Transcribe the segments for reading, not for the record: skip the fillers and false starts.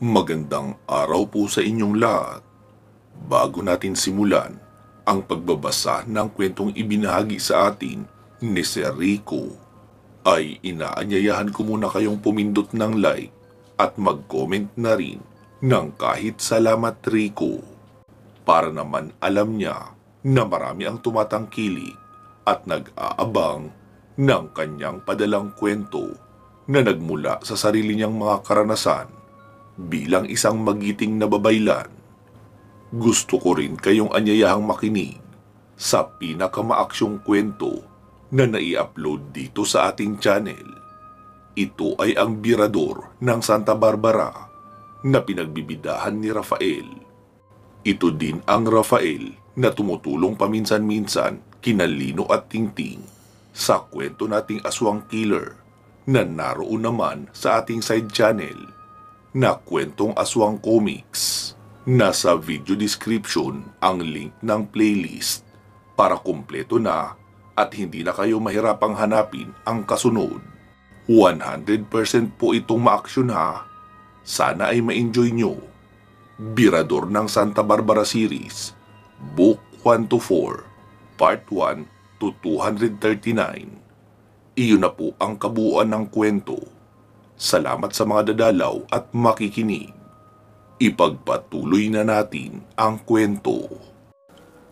Magandang araw po sa inyong lahat. Bago natin simulan ang pagbabasa ng kwentong ibinahagi sa atin ni Sir Rico, ay inaanyayahan ko muna kayong pumindot ng like at mag-comment na rin ng kahit salamat Rico, para naman alam niya na marami ang tumatangkilik at nag-aabang ng kanyang padalang kwento na nagmula sa sarili niyang mga karanasan bilang isang magiting na babaylan. Gusto ko rin kayong anyayahang makinig sa pinakamaaksyong kwento na nai-upload dito sa ating channel. Ito ay ang Birador ng Santa Barbara na pinagbibidahan ni Rafael. Ito din ang Rafael na tumutulong paminsan-minsan kina Lino at Tingting sa kwento nating Aswang Killer na naroon naman sa ating side channel na Kwentong Aswang Comics. Nasa video description ang link ng playlist para kumpleto na at hindi na kayo mahirapang hanapin ang kasunod. 100% po itong ma-action ha. Sana ay ma-enjoy nyo. Birador ng Santa Barbara Series, Book 1 to 4, Part 1 to 239. Iyon na po ang kabuuan ng kwento. Salamat sa mga dadalaw at makikinig. Ipagpatuloy na natin ang kwento.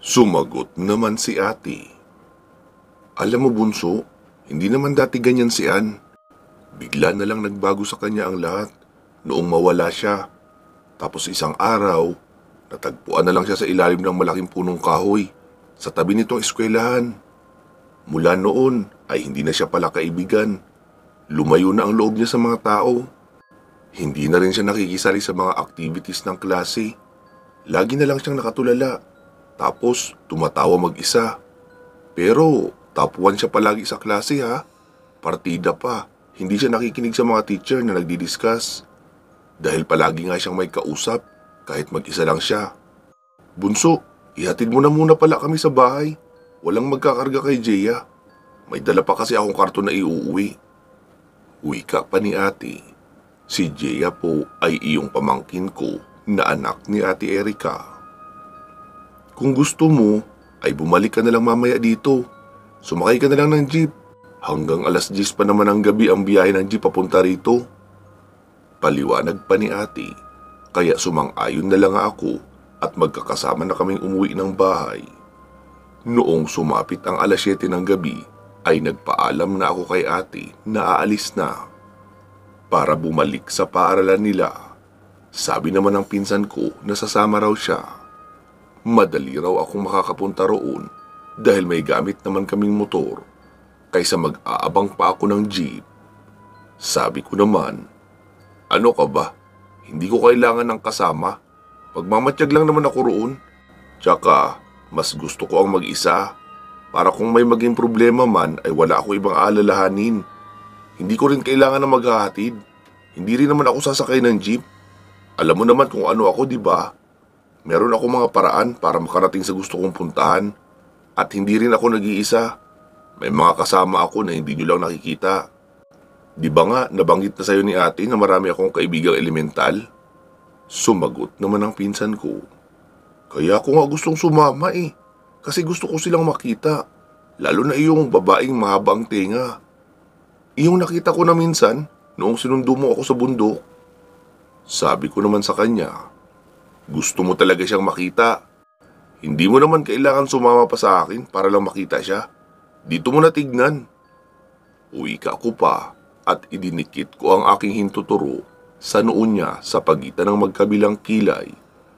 Sumagot naman si ate. Alam mo bunso, hindi naman dati ganyan si Ann. Bigla na lang nagbago sa kanya ang lahat noong mawala siya. Tapos isang araw, natagpuan na lang siya sa ilalim ng malaking punong kahoy sa tabi nitong eskwelahan. Mula noon ay hindi na siya pala kaibigan. Lumayo na ang loob niya sa mga tao. Hindi na rin siya nakikisali sa mga activities ng klase. Lagi na lang siyang nakatulala. Tapos tumatawa mag-isa. Pero top 1 siya palagi sa klase ha. Partida pa. Hindi siya nakikinig sa mga teacher na nagdi-discuss. Dahil palagi nga siyang may kausap kahit mag-isa lang siya. Bunso, ihatid mo na muna pala kami sa bahay. Walang magkakarga kay Jeya. May dala pa kasi akong karton na iuuwi. Wika pa ni ate. Si Jeya po ay iyong pamangkin ko na anak ni ate Erika. Kung gusto mo, ay bumalik ka na lang mamaya dito. Sumakay ka na lang ng jeep. Hanggang alas 10 pa naman ang gabi ang biyahe ng jeep papunta rito. Paliwanag pa ni ate, kaya sumang-ayon na lang ako at magkakasama na kaming umuwi ng bahay. Noong sumapit ang alas 7 ng gabi, ay nagpaalam na ako kay ate na aalis na para bumalik sa paaralan nila. Sabi naman ng pinsan ko na sasama raw siya. Madali raw akong makakapunta roon dahil may gamit naman kaming motor kaysa mag-aabang pa ako ng jeep. Sabi ko naman, ano ka ba? Hindi ko kailangan ng kasama. Pagmamatsyag lang naman ako roon. Tsaka, mas gusto ko ang mag-isa. Para kung may maging problema man ay wala ako ibang alalahanin. Hindi ko rin kailangan na maghahatid. Hindi rin naman ako sasakay ng jeep. Alam mo naman kung ano ako, di ba? Meron ako mga paraan para makarating sa gusto kong puntahan. At hindi rin ako nag-iisa. May mga kasama ako na hindi nyo lang nakikita. Di ba nga nabanggit na sa'yo ni ate na marami akong kaibigang elemental? Sumagot naman ang pinsan ko. Kaya ako nga gustong sumama eh. Kasi gusto ko silang makita, lalo na iyong babaeng mahaba ang tenga. Iyong nakita ko na minsan noong sinundo mo ako sa bundok. Sabi ko naman sa kanya, gusto mo talaga siyang makita. Hindi mo naman kailangan sumama pa sa akin para lang makita siya. Dito mo na tignan. Uwi ka ko pa at idinikit ko ang aking hintuturo sa noo niya sa pagitan ng magkabilang kilay,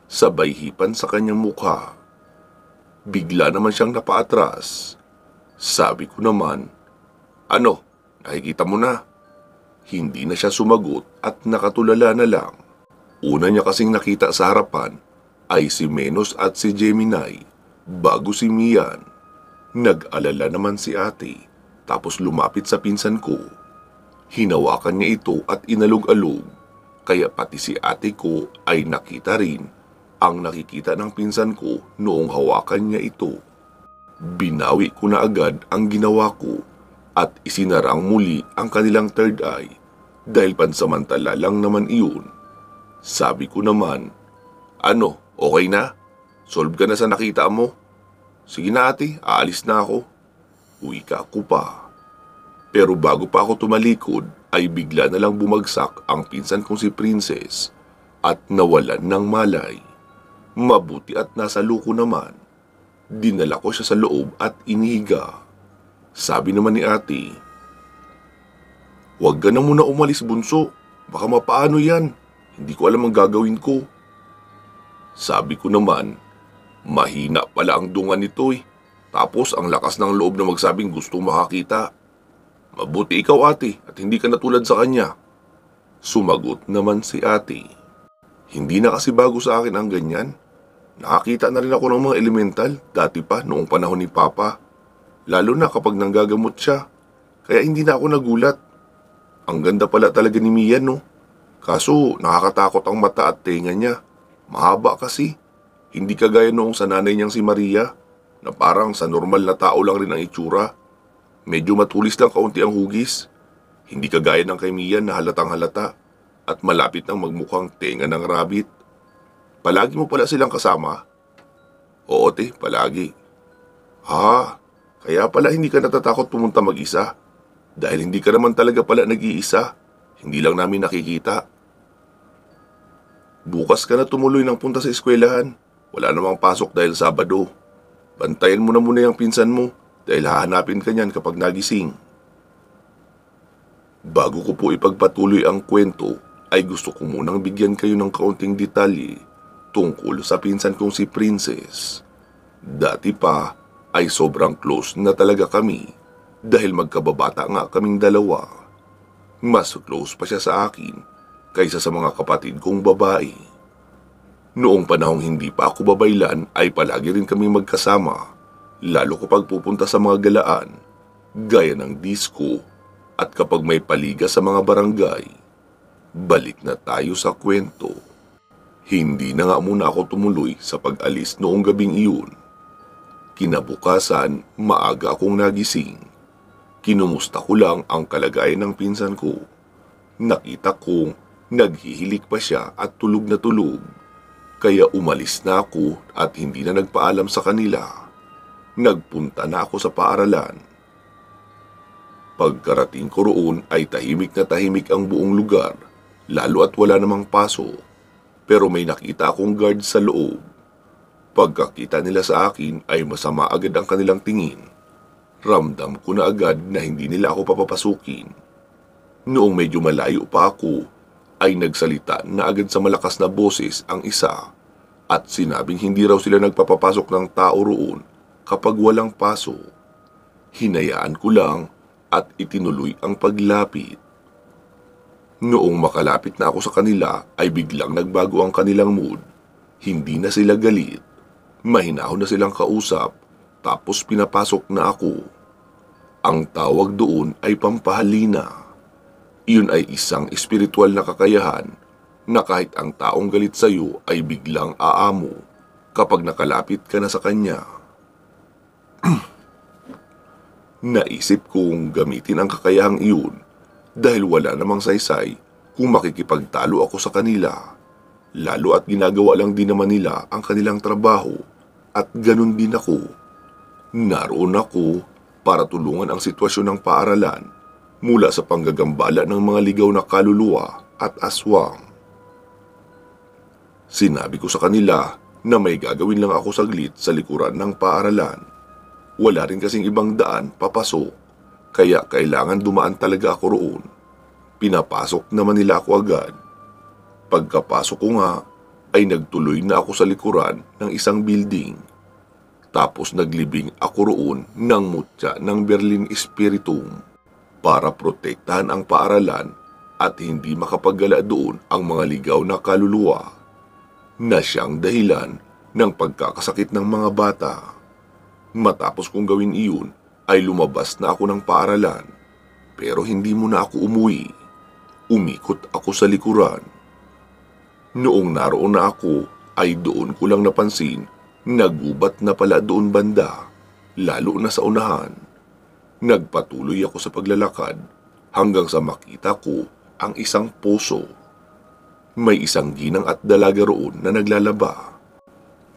sabay hipan sa kanyang mukha. Bigla naman siyang napaatras. Sabi ko naman, ano, nakikita mo na? Hindi na siya sumagot at nakatulala na lang. Una niya kasing nakita sa harapan ay si Menos at si Gemini bago si Mian. Nag-alala naman si ate tapos lumapit sa pinsan ko. Hinawakan niya ito at inalog-alog kaya pati si ate ko ay nakita rin ang nakikita ng pinsan ko noong hawakan niya ito. Binawi ko na agad ang ginawa ko at isinarang muli ang kanilang third eye dahil pansamantala lang naman iyon. Sabi ko naman, ano, okay na? Solve ka na sa nakita mo? Sige na ate, aalis na ako. Uwi ka ako pa. Pero bago pa ako tumalikod ay bigla na lang bumagsak ang pinsan kong si Princess at nawalan ng malay. Mabuti at nasa luko naman. Dinala ko siya sa loob at inihiga. Sabi naman ni ate, "Huwag ka na muna umalis bunso, baka mapaano yan, hindi ko alam ang gagawin ko." Sabi ko naman, mahina pala ang dungan nito eh. Tapos ang lakas ng loob na magsabing gustong makakita. Mabuti ikaw ate at hindi ka natulad sa kanya. Sumagot naman si ate. Hindi na kasi bago sa akin ang ganyan. Nakakita na rin ako ng mga elemental dati pa noong panahon ni Papa. Lalo na kapag nanggagamot siya. Kaya hindi na ako nagulat. Ang ganda pala talaga ni Mia no. Kaso nakakatakot ang mata at tenga niya. Mahaba kasi. Hindi kagaya noong sa nanay niyang si Maria na parang sa normal na tao lang rin ang itsura. Medyo matulis lang kaunti ang hugis. Hindi kagaya ng kay Mia na halatang halata at malapit nang magmukhang tenga ng rabbit. Palagi mo pala silang kasama? Oo te, palagi. Kaya pala hindi ka natatakot pumunta mag-isa. Dahil hindi ka naman talaga pala nag-iisa. Hindi lang namin nakikita. Bukas ka na tumuloy ng punta sa eskwelahan. Wala namang pasok dahil Sabado. Bantayan mo na muna yung pinsan mo dahil hahanapin ka niyan kapag nagising. Bago ko po ipagpatuloy ang kwento, ay gusto ko munang bigyan kayo ng kaunting detalye tungkol sa pinsan kong si Princess. Dati pa ay sobrang close na talaga kami dahil magkababata nga kaming dalawa. Mas close pa siya sa akin kaysa sa mga kapatid kong babae. Noong panahong hindi pa ako babaylan ay palagi rin kami magkasama, lalo kapag pupunta sa mga galaan, gaya ng disco at kapag may paliga sa mga barangay. Balik na tayo sa kwento. Hindi na nga muna ako tumuloy sa pag-alis noong gabing iyon. Kinabukasan, maaga akong nagising. Kinumusta ko lang ang kalagayan ng pinsan ko. Nakita kong naghihilik pa siya at tulog na tulog. Kaya umalis na ako at hindi na nagpaalam sa kanila. Nagpunta na ako sa paaralan. Pagkarating ko roon ay tahimik na tahimik ang buong lugar, lalo at wala namang paso. Pero may nakita akong guard sa loob. Pagkakita nila sa akin ay masama agad ang kanilang tingin. Ramdam ko na agad na hindi nila ako papapasukin. Noong medyo malayo pa ako, ay nagsalita na agad sa malakas na boses ang isa at sinabing hindi raw sila nagpapapasok ng tao roon kapag walang paso. Hinayaan ko lang at itinuloy ang paglapit. Noong makalapit na ako sa kanila ay biglang nagbago ang kanilang mood. Hindi na sila galit. Mahinahon na silang kausap tapos pinapasok na ako. Ang tawag doon ay pampahalina. Iyon ay isang espiritual na kakayahan na kahit ang taong galit sa iyo ay biglang aamo kapag nakalapit ka na sa kanya. Naisip kong gamitin ang kakayahang iyon dahil wala namang saysay kung makikipagtalo ako sa kanila. Lalo at ginagawa lang din naman nila ang kanilang trabaho at ganun din ako. Naroon ako para tulungan ang sitwasyon ng paaralan mula sa panggagambala ng mga ligaw na kaluluwa at aswang. Sinabi ko sa kanila na may gagawin lang ako saglit sa likuran ng paaralan. Wala rin kasing ibang daan papasok, kaya kailangan dumaan talaga ako roon. Pinapasok naman nila ako agad. Pagkapasok ko nga, ay nagtuloy na ako sa likuran ng isang building. Tapos naglibing ako roon ng mutya ng Berlin Spiritum para protektahan ang paaralan at hindi makapaggala doon ang mga ligaw na kaluluwa na siyang dahilan ng pagkakasakit ng mga bata. Matapos kong gawin iyon ay lumabas na ako ng paaralan pero hindi muna ako umuwi. Umikot ako sa likuran. Noong naroon na ako ay doon ko lang napansin nagubat na pala doon banda, lalo na sa unahan. Nagpatuloy ako sa paglalakad hanggang sa makita ko ang isang poso. May isang ginang at dalaga roon na naglalaba.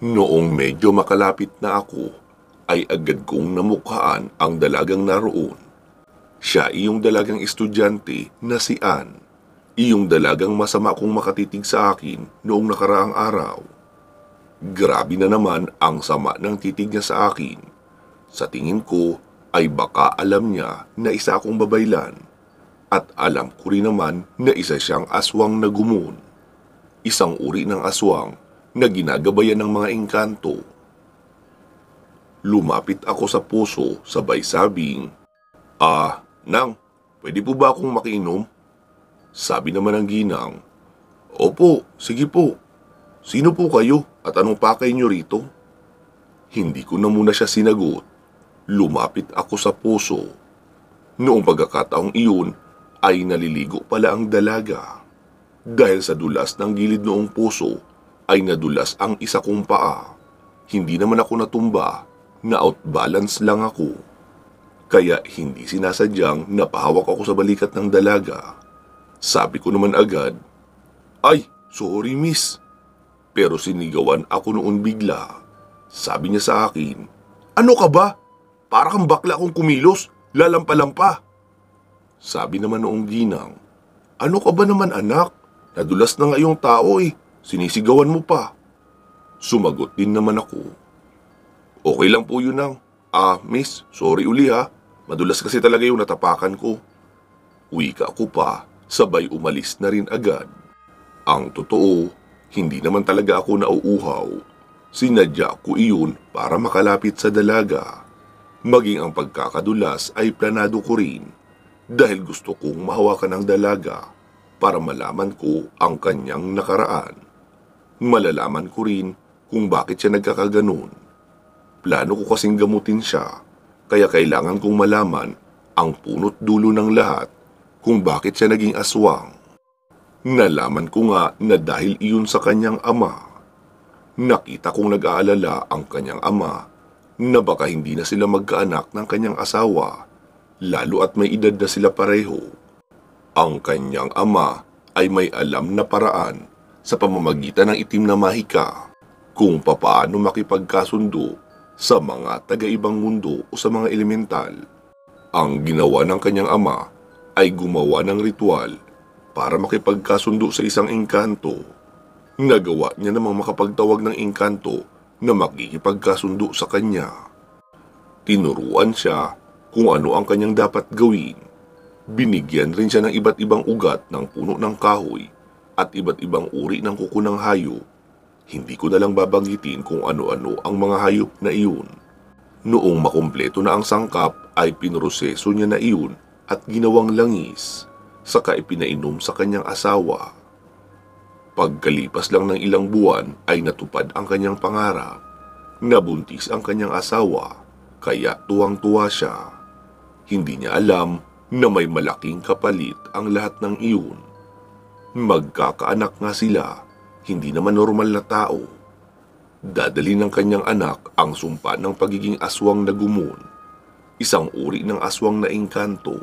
Noong medyo makalapit na ako, ay agad kong namukhaan ang dalagang naroon. Siya iyong dalagang estudyante na si Ann, iyong dalagang masama kong makatitig sa akin noong nakaraang araw. Grabe na naman ang sama ng titig niya sa akin. Sa tingin ko ay baka alam niya na isa akong babaylan. At alam ko rin naman na isa siyang aswang na gumon. Isang uri ng aswang na ginagabayan ng mga engkanto. Lumapit ako sa puso sabay sabing, Nang, pwede po ba akong makiinom? Sabi naman ng ginang, Opo, sige po. Sino po kayo at anong pakay niyo rito? Hindi ko na muna siya sinagot. Lumapit ako sa puso. Noong pagkakataong iyon ay naliligo pala ang dalaga. Dahil sa dulas ng gilid noong puso ay nadulas ang isa kong paa. Hindi naman ako natumba, na outbalance lang ako. Kaya hindi sinasadyang napahawak ako sa balikat ng dalaga. Sabi ko naman agad, Ay, sorry miss. Pero sinigawan ako noon bigla. Sabi niya sa akin, Ano ka ba? Para kang bakla akong kumilos, lalampa-lampa. Sabi naman noong ginang, Ano ka ba naman anak? Nadulas na nga yung tao sinisigawan mo pa. Sumagot din naman ako. Okay lang po yun nang. Miss, sorry uli ha. Madulas kasi talaga yung natapakan ko. Wika ko pa, sabay umalis na rin agad. Ang totoo, hindi naman talaga ako nauuhaw. Sinadya ko iyon para makalapit sa dalaga. Maging ang pagkakadulas ay planado ko rin dahil gusto kong mahawakan ang dalaga para malaman ko ang kanyang nakaraan. Malalaman ko rin kung bakit siya nagkakaganon. Plano ko kasing gamutin siya, kaya kailangan kong malaman ang punot dulo ng lahat kung bakit siya naging aswang. Nalaman ko nga na dahil iyon sa kanyang ama. Nakita kong nag-aalala ang kanyang ama na baka hindi na sila magkaanak ng kanyang asawa, lalo at may edad na sila pareho. Ang kanyang ama ay may alam na paraan sa pamamagitan ng itim na mahika kung papaano makipagkasundo sa mga taga-ibang mundo o sa mga elemental. Ang ginawa ng kanyang ama ay gumawa ng ritual para makipagkasundo sa isang engkanto. Nagawa niya namang makapagtawag ng engkanto na makikipagkasundo sa kanya. Tinuruan siya kung ano ang kanyang dapat gawin. Binigyan rin siya ng iba't ibang ugat ng puno ng kahoy at iba't ibang uri ng kuko ng hayop. Hindi ko na lang babanggitin kung ano-ano ang mga hayop na iyon. Noong makumpleto na ang sangkap ay pinroseso niya na iyon at ginawang langis, saka ipinainom sa kanyang asawa. Pagkalipas lang ng ilang buwan ay natupad ang kanyang pangarap. Nabuntis ang kanyang asawa, kaya tuwang-tuwa siya. Hindi niya alam na may malaking kapalit ang lahat ng iyon. Magkakaanak nga sila, hindi naman normal na tao. Dadali ng kanyang anak ang sumpa ng pagiging aswang na gumon, isang uri ng aswang na engkanto.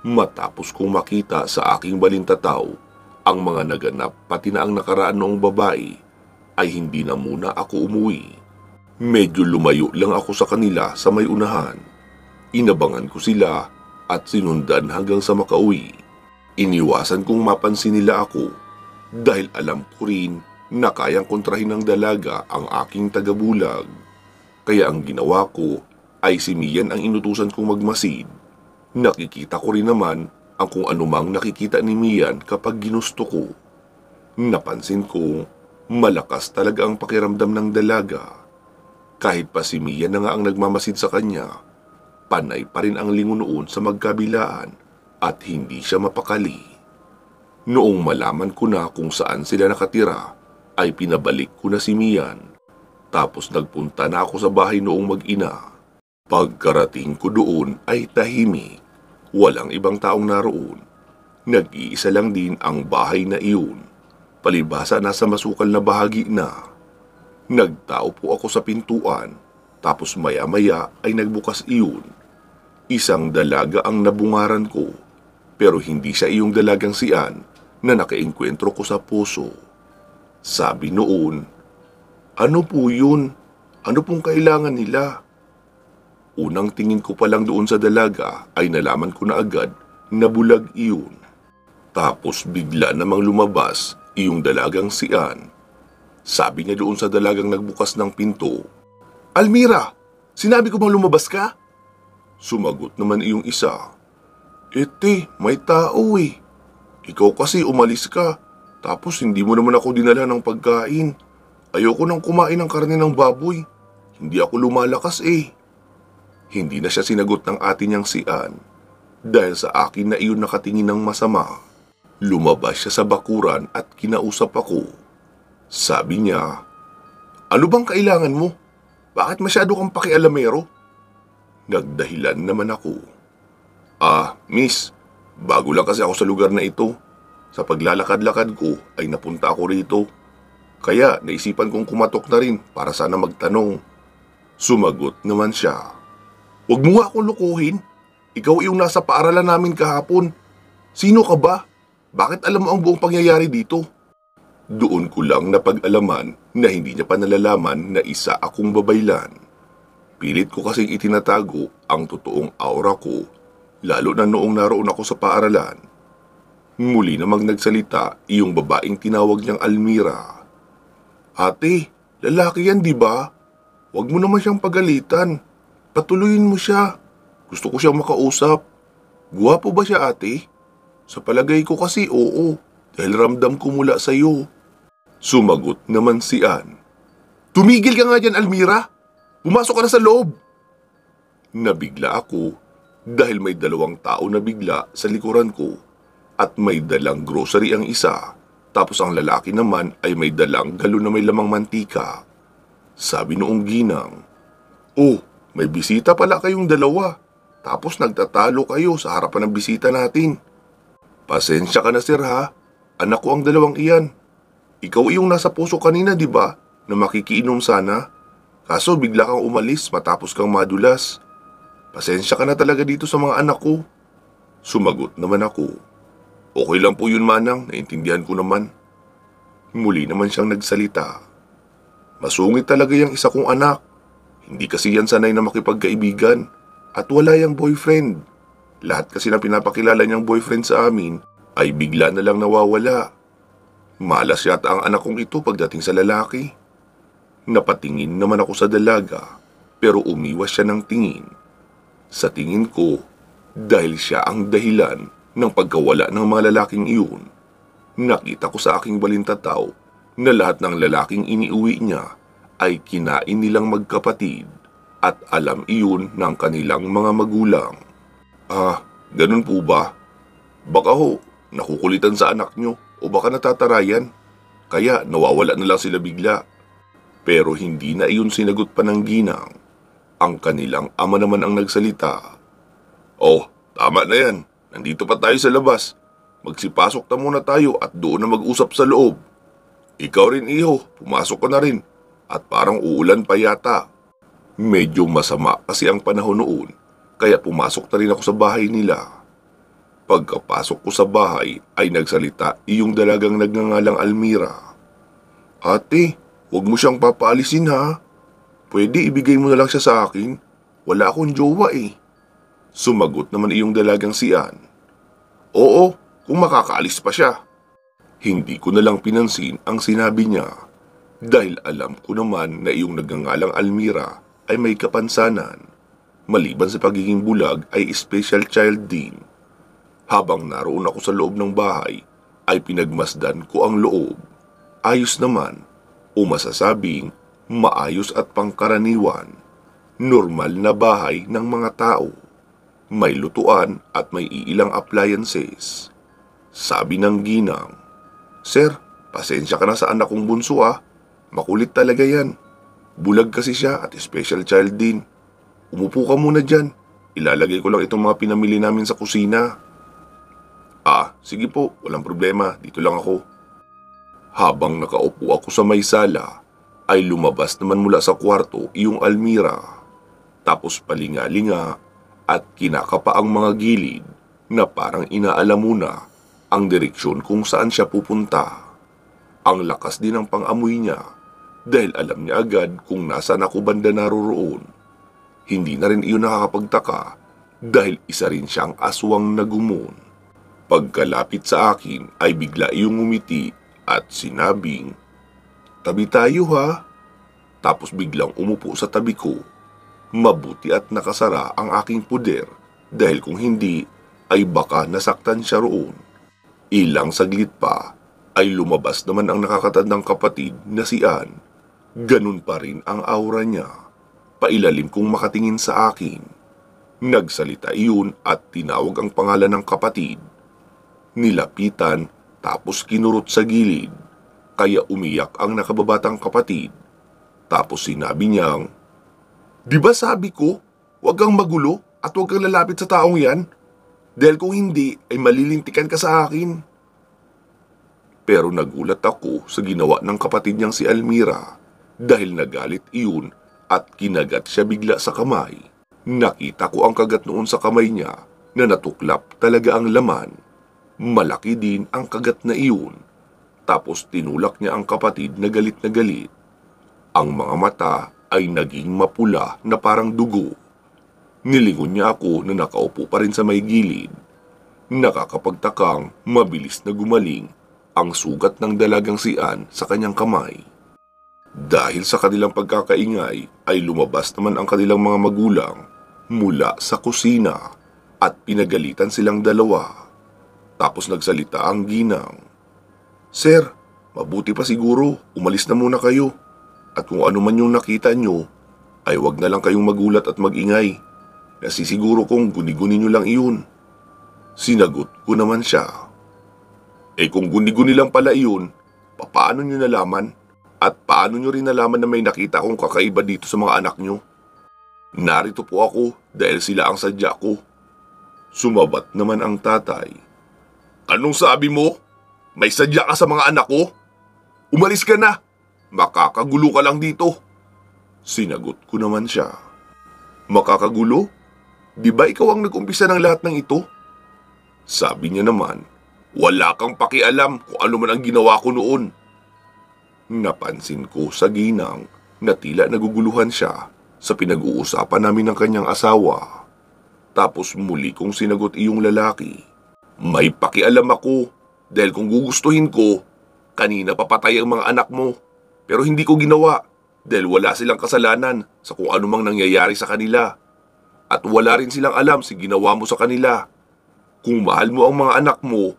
Matapos kong makita sa aking balintataw ang mga naganap pati na ang nakaraan noong babae, ay hindi na muna ako umuwi. Medyo lumayo lang ako sa kanila sa may unahan. Inabangan ko sila at sinundan hanggang sa makauwi. Iniwasan kong mapansin nila ako dahil alam ko rin na kayang kontrahin ng dalaga ang aking tagabulag. Kaya ang ginawa ko ay si Mian ang inutusan kong magmasid. Nakikita ko rin naman ang kung anumang nakikita ni Mian kapag ginusto ko. Napansin ko, malakas talaga ang pakiramdam ng dalaga. Kahit pa si Mian na nga ang nagmamasid sa kanya, panay pa rin ang lingon noon sa magkabilaan at hindi siya mapakali. Noong malaman ko na kung saan sila nakatira, ay pinabalik ko na si Mian. Tapos nagpunta na ako sa bahay noong mag-ina. Pagkarating ko doon ay tahimik. Walang ibang taong naroon. Nag-iisa lang din ang bahay na iyon. Palibhasa nasa masukal na bahagi na. Nagtao po ako sa pintuan. Tapos maya-maya ay nagbukas iyon. Isang dalaga ang nabungaran ko. Pero hindi siya iyong dalagang si Ann na nakaengkwentro ko sa puso. Sabi noon, "Ano po yun? Ano pong kailangan nila?" Unang tingin ko pa lang doon sa dalaga ay nalaman ko na agad na bulag iyon. Tapos bigla namang lumabas iyong dalagang si Ann. Sabi niya doon sa dalagang nagbukas ng pinto, "Almira, sinabi ko bang lumabas ka?" Sumagot naman iyong isa, "Ete, may tao eh. Ikaw kasi umalis ka, tapos hindi mo naman ako dinala ng pagkain. Ayoko nang kumain ng karne ng baboy. Hindi ako lumalakas eh." Hindi na siya sinagot ng ate niyang si Ann dahil sa akin na iyon nakatingin ng masama. Lumabas siya sa bakuran at kinausap ako. Sabi niya, "Ano bang kailangan mo? Bakit masyado kang pakialamero?" Nagdahilan naman ako. Miss, bago lang kasi ako sa lugar na ito. Sa paglalakad-lakad ko ay napunta ako rito. Kaya naisipan kong kumatok na rin para sana magtanong." Sumagot naman siya, "Huwag mo nga akong lukuhin. Ikaw yung nasa paaralan namin kahapon. Sino ka ba? Bakit alam mo ang buong pangyayari dito?" Doon ko lang napag-alaman na hindi niya pa nalalaman na isa akong babaylan. Pilit ko kasing itinatago ang totoong aura ko, lalo na noong naroon ako sa paaralan. Muli namang nagsalita iyong babaeng tinawag niyang Almira. "Ate, lalaki yan di ba? Huwag mo naman siyang pagalitan. Patuloyin mo siya. Gusto ko siyang makausap. Guwapo ba siya, ate? Sa palagay ko kasi oo, dahil ramdam ko mula sa iyo." Sumagot naman si Ann, "Tumigil ka nga dyan, Almira. Pumasok ka na sa loob." Nabigla ako dahil may dalawang tao na bigla sa likuran ko at may dalang grocery ang isa, tapos ang lalaki naman ay may dalang galon na may lamang mantika. Sabi noong ginang, "Oh, may bisita pala kayong dalawa, tapos nagtatalo kayo sa harapan ng bisita natin. Pasensya ka na sir ha, anak ko ang dalawang iyan. Ikaw iyong nasa puso kanina di ba, na makikiinom sana? Kaso bigla kang umalis matapos kang madulas. Pasensya ka na talaga dito sa mga anak ko." Sumagot naman ako, "Okay lang po yun manang, naintindihan ko naman." Muli naman siyang nagsalita, "Masungit talaga yung isa kong anak. Hindi kasi yan sanay na makipagkaibigan at wala yang boyfriend. Lahat kasi na pinapakilala niyang boyfriend sa amin ay bigla na lang nawawala. Malas yata ang anak kong ito pagdating sa lalaki." Napatingin naman ako sa dalaga pero umiwas siya ng tingin. Sa tingin ko, dahil siya ang dahilan ng pagkawala ng mga lalaking iyon, nakita ko sa aking balintataw na lahat ng lalaking iniuwi niya ay kinain nilang magkapatid at alam iyon ng kanilang mga magulang. Ganun po ba? Baka ho, nakukulitan sa anak nyo o baka natatarayan, kaya nawawala na lang sila bigla." Pero hindi na iyon sinagot pa ng ginang. Ang kanilang ama naman ang nagsalita, "Oh, tama na yan. Nandito pa tayo sa labas. Magsipasok na muna tayo at doon na mag-usap sa loob. Ikaw rin iho, pumasok ka na rin. At parang uulan pa yata." Medyo masama kasi ang panahon noon, kaya pumasok na rin ako sa bahay nila. Pagkapasok ko sa bahay ay nagsalita iyong dalagang nagngangalang Almira. "Ate, huwag mo siyang papaalisin ha. Pwede ibigay mo na lang siya sa akin. Wala akong jowa eh." Sumagot naman iyong dalagang si Ann, "Oo, kung makakaalis pa siya." Hindi ko na lang pinansin ang sinabi niya dahil alam ko naman na iyong nagngangalang Almira ay may kapansanan. Maliban sa pagiging bulag ay special child din. Habang naroon ako sa loob ng bahay ay pinagmasdan ko ang loob. Ayos naman o masasabing maayos at pangkaraniwan. Normal na bahay ng mga tao. May lutuan at may iilang appliances. Sabi ng ginang, "Sir, pasensya ka na sa anak kong bunso ah. Makulit talaga yan. Bulag kasi siya at special child din. Umupo ka muna dyan. Ilalagay ko lang itong mga pinamili namin sa kusina." Sige po, walang problema. Dito lang ako." Habang nakaupo ako sa may sala, ay lumabas naman mula sa kwarto iyong Almira. Tapos palinga-linga at kinakapa ang mga gilid na parang inaalam mo na ang direksyon kung saan siya pupunta. Ang lakas din ng pang-amoy niya dahil alam niya agad kung nasaan ako banda naroroon. Hindi na rin iyon nakakapagtaka dahil isa rin siyang aswang na gumon. Pagkalapit sa akin ay bigla iyong umiti at sinabing, "Tabi tayo ha." Tapos biglang umupo sa tabi ko. Mabuti at nakasara ang aking puder dahil kung hindi ay baka nasaktan siya roon. Ilang saglit pa ay lumabas naman ang nakakatandang kapatid na si Ann. Ganun pa rin ang aura niya. Pailalim kong makatingin sa akin. Nagsalita iyon at tinawag ang pangalan ng kapatid. Nilapitan tapos kinurot sa gilid. Kaya umiyak ang nakababatang kapatid. Tapos sinabi niyang, "Di ba sabi ko, huwag kang magulo at huwag kang lalapit sa taong yan? Dahil kung hindi ay malilintikan ka sa akin." Pero nagulat ako sa ginawa ng kapatid niyang si Almira dahil nagalit iyon at kinagat siya bigla sa kamay. Nakita ko ang kagat noon sa kamay niya na natuklap talaga ang laman. Malaki din ang kagat na iyon. Tapos tinulak niya ang kapatid na galit na galit. Ang mga mata ay naging mapula na parang dugo. Nilingon niya ako na nakaupo pa rin sa may gilid. Nakakapagtakang mabilis na gumaling ang sugat ng dalagang si Ann sa kanyang kamay. Dahil sa kanilang pagkakaingay ay lumabas naman ang kanilang mga magulang mula sa kusina at pinagalitan silang dalawa. Tapos nagsalita ang ginang, "Sir, mabuti pa siguro umalis na muna kayo. At kung ano man yung nakita nyo, ay wag na lang kayong magulat at magingay. Nasisiguro kong guni-guni nyo lang iyon." Sinagot ko naman siya, "Kung guni-guni lang pala iyon, paano nyo nalaman? At paano nyo rin nalaman na may nakita akong kakaiba dito sa mga anak nyo? Narito po ako dahil sila ang sadya ko." Sumabat naman ang tatay, "Anong sabi mo? May sadya ka sa mga anak ko? Umalis ka na! Makakagulo ka lang dito." Sinagot ko naman siya, "Makakagulo? Di ba ikaw ang nag-umpisa ng lahat ng ito?" Sabi niya naman, "Wala kang pakialam kung ano man ang ginawa ko noon." Napansin ko sa ginang na tila naguguluhan siya sa pinag-uusapan namin ng kanyang asawa. Tapos muli kong sinagot iyong lalaki, "May pakialam ako dahil kung gugustuhin ko, kanina papatay ang mga anak mo. Pero hindi ko ginawa dahil wala silang kasalanan sa kung ano mang nangyayari sa kanila. At wala rin silang alam sa ginawa mo sa kanila. Kung mahal mo ang mga anak mo,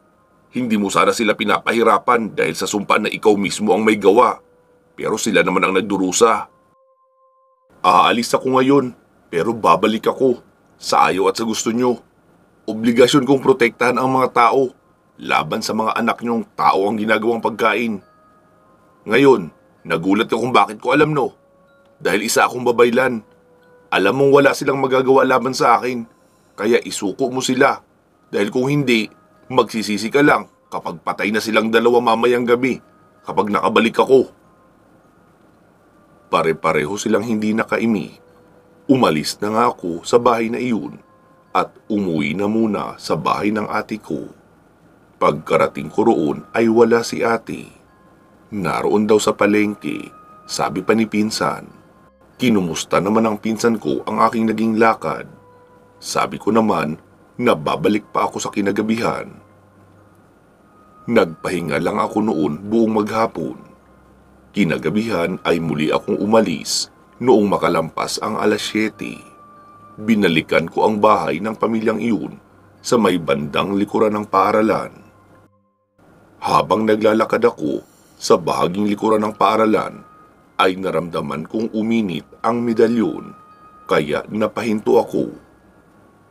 hindi mo sana sila pinapahirapan dahil sa sumpa na ikaw mismo ang may gawa. Pero sila naman ang nagdurusa. Aalis ako ngayon, pero babalik ako sa ayaw at sa gusto nyo. Obligasyon kong protektahan ang mga tao laban sa mga anak nyong tao ang ginagawang pagkain. Ngayon, nagulat ka kung bakit ko alam, no? Dahil isa akong babaylan. Alam mong wala silang magagawa laban sa akin, kaya isuko mo sila. Dahil kung hindi, magsisisi ka lang kapag patay na silang dalawa mamayang gabi kapag nakabalik ako." Pare-pareho silang hindi nakaimi. Umalis na nga ako sa bahay na iyon at umuwi na muna sa bahay ng ate ko. Pagkarating ko roon ay wala si ate. Naroon daw sa palengke, sabi pa ni pinsan. Kinumusta naman ang pinsan ko ang aking naging lakad. Sabi ko naman na babalik pa ako sa kinagabihan. Nagpahinga lang ako noon buong maghapon. Kinagabihan ay muli akong umalis noong makalampas ang 7:00. Binalikan ko ang bahay ng pamilyang iyon sa may bandang likuran ng paaralan. Habang naglalakad ako sa bahaging likuran ng paaralan, ay naramdaman kong uminit ang medalyon, kaya napahinto ako.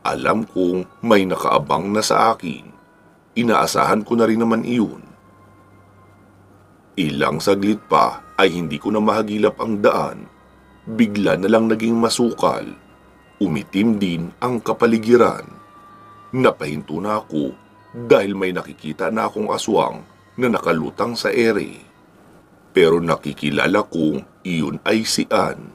Alam kong may nakaabang na sa akin. Inaasahan ko na rin naman iyon. Ilang saglit pa ay hindi ko na mahagilap ang daan. Bigla na lang naging masukal. Umitim din ang kapaligiran. Napahinto na ako dahil may nakikita na akong aswang na nakalutang sa ere. Pero nakikilala kong iyon ay si Ann.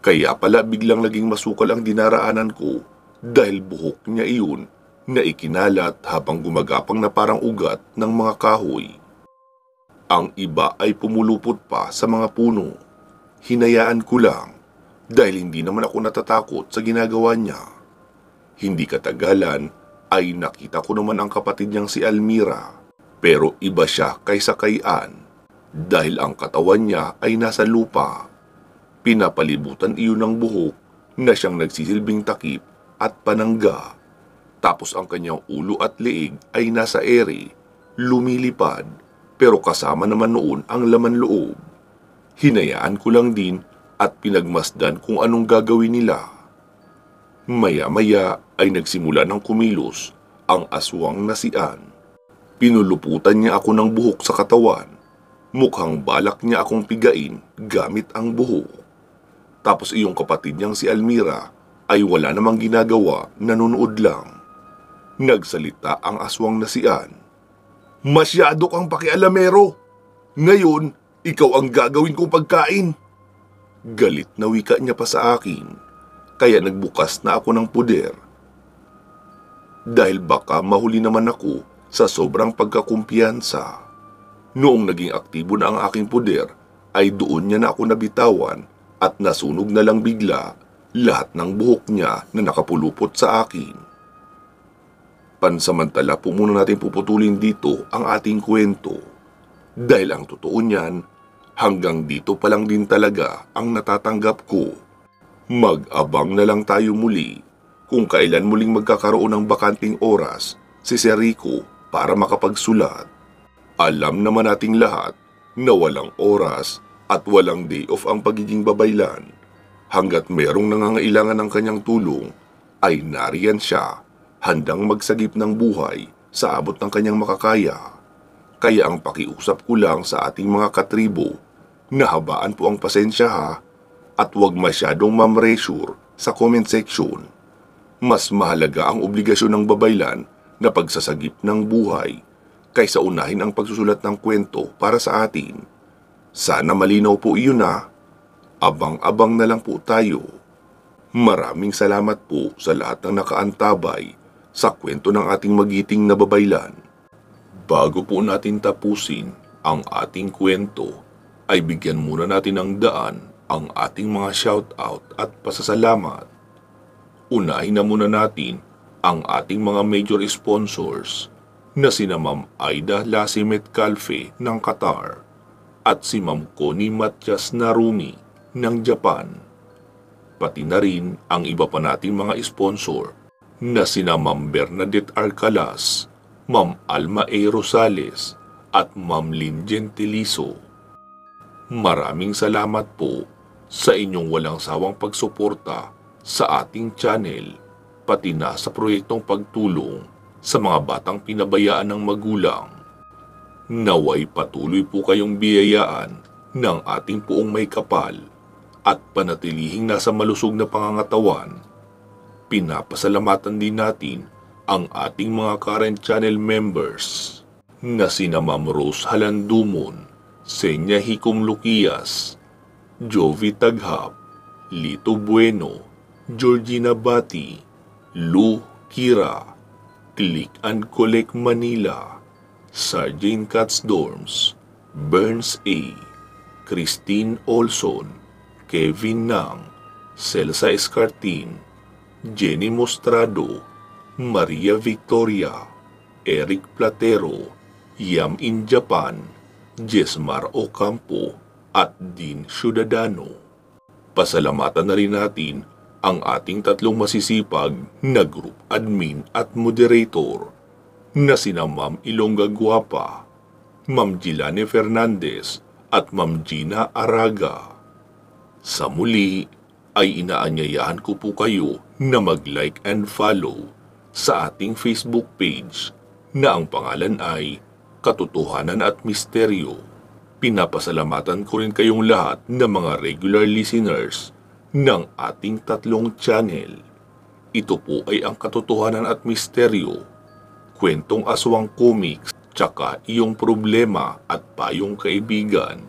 Kaya pala biglang naging masukal ang dinaraanan ko dahil buhok niya iyon na ikinalat habang gumagapang na parang ugat ng mga kahoy. Ang iba ay pumulupot pa sa mga puno. Hinayaan ko lang dahil hindi naman ako natatakot sa ginagawa niya. Hindi katagalan ay nakita ko naman ang kapatid niyang si Almira, pero iba siya kaysa kay Ann dahil ang katawan niya ay nasa lupa. Pinapalibutan iyon ng buhok na siyang nagsisilbing takip at panangga. Tapos ang kanyang ulo at leeg ay nasa ere, lumilipad, pero kasama naman noon ang laman loob. Hinayaan ko lang din at pinagmasdan kung anong gagawin nila. Maya-maya ay nagsimula ng kumilos ang aswang na si Ann. Pinuluputan niya ako ng buhok sa katawan. Mukhang balak niya akong pigain gamit ang buhok. Tapos iyong kapatid niyang si Almira ay wala namang ginagawa, nanonood lang. Nagsalita ang aswang na si Ann. "Masyado kang pakialamero! Ngayon, ikaw ang gagawin kong pagkain!" Galit na wika niya pa sa akin, kaya nagbukas na ako ng puder. Dahil baka mahuli naman ako sa sobrang pagkakumpiyansa. Noong naging aktibo na ang aking puder, ay doon niya na ako nabitawan at nasunog na lang bigla lahat ng buhok niya na nakapulupot sa akin. Pansamantala po muna natin puputulin dito ang ating kwento. Dahil ang totoo niyan, hanggang dito pa lang din talaga ang natatanggap ko. Mag-abang na lang tayo muli kung kailan muling magkakaroon ng bakanting oras si Sir Rico para makapagsulat. Alam naman nating lahat na walang oras at walang day off ang pagiging babaylan. Hanggat merong nangangailangan ng kanyang tulong, ay nariyan siya, handang magsagip ng buhay sa abot ng kanyang makakaya. Kaya ang pakiusap ko lang sa ating mga katribo, na habaan po ang pasensya ha, at huwag masyadong mamressure sa comment section. Mas mahalaga ang obligasyon ng babaylan na pagsasagip ng buhay, kaysa unahin ang pagsusulat ng kwento para sa atin. Sana malinaw po iyon na. Abang-abang na lang po tayo. Maraming salamat po sa lahat ng nakaantabay sa kwento ng ating magiting na babaylan. Bago po natin tapusin ang ating kwento, ay bigyan muna natin ng daan ang ating mga shoutout at pasasalamat. Unahin na muna natin ang ating mga major sponsors na sina Ma'am Aida Lasimet Calfe ng Qatar at si Ma'am Connie Matias Narumi ng Japan. Pati na rin ang iba pa nating mga sponsor na sina Ma'am Bernadette Arcalas, Ma'am Alma A. Rosales at Ma'am Lynn Gentiliso. Maraming salamat po sa inyong walang sawang pagsuporta sa ating channel, pati na sa proyektong pagtulong sa mga batang pinabayaan ng magulang. Naway patuloy po kayong biyayaan ng ating puong may kapal at panatilihing nasa malusog na pangangatawan. Pinapasalamatan din natin ang ating mga current channel members na sina Ma'am Rose Halandumon, Senya Hikom Luquias, Jovi Taghap, Lito Bueno, Georgina Bati, Lou Kira, Click and Collect Manila, Sargent Katz Dorms, Burns A, Christine Olson, Kevin Nang, Celsa Escartin, Jenny Mostrado, Maria Victoria, Eric Platero, Yam in Japan, Jesmar Ocampo, at Dean Ciudadano. Pasalamatan na rin natin ang ating tatlong masisipag na group admin at moderator na sina Ma'am Ilongga Guapa, Ma'am Gilane Fernandez at Ma'am Gina Araga. Sa muli ay inaanyayahan ko po kayo na mag-like and follow sa ating Facebook page na ang pangalan ay Katotohanan at Misteryo. Pinapasalamatan ko rin kayong lahat na mga regular listeners ng ating tatlong channel. Ito po ay ang Katotohanan at Misteryo, kwentong aswang comics, tsaka iyong problema at payong kaibigan.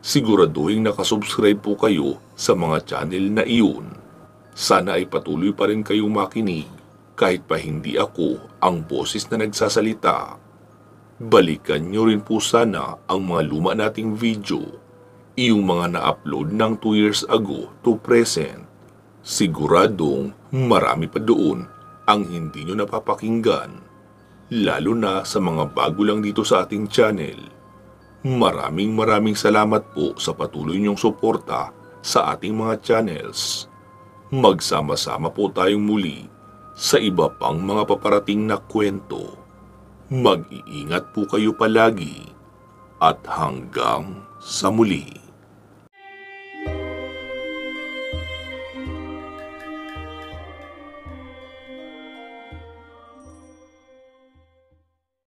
Siguraduhin nakasubscribe po kayo sa mga channel na iyon. Sana ay patuloy pa rin kayong makinig kahit pa hindi ako ang boses na nagsasalita. Balikan nyo rin po sana ang mga luma nating video, yung mga na-upload ng 2 years ago to present. Siguradong marami pa doon ang hindi nyo napapakinggan, lalo na sa mga bago lang dito sa ating channel. Maraming salamat po sa patuloy niyong suporta sa ating mga channels. Magsama-sama po tayong muli sa iba pang mga paparating na kwento. Mag-iingat po kayo palagi at hanggang sa muli.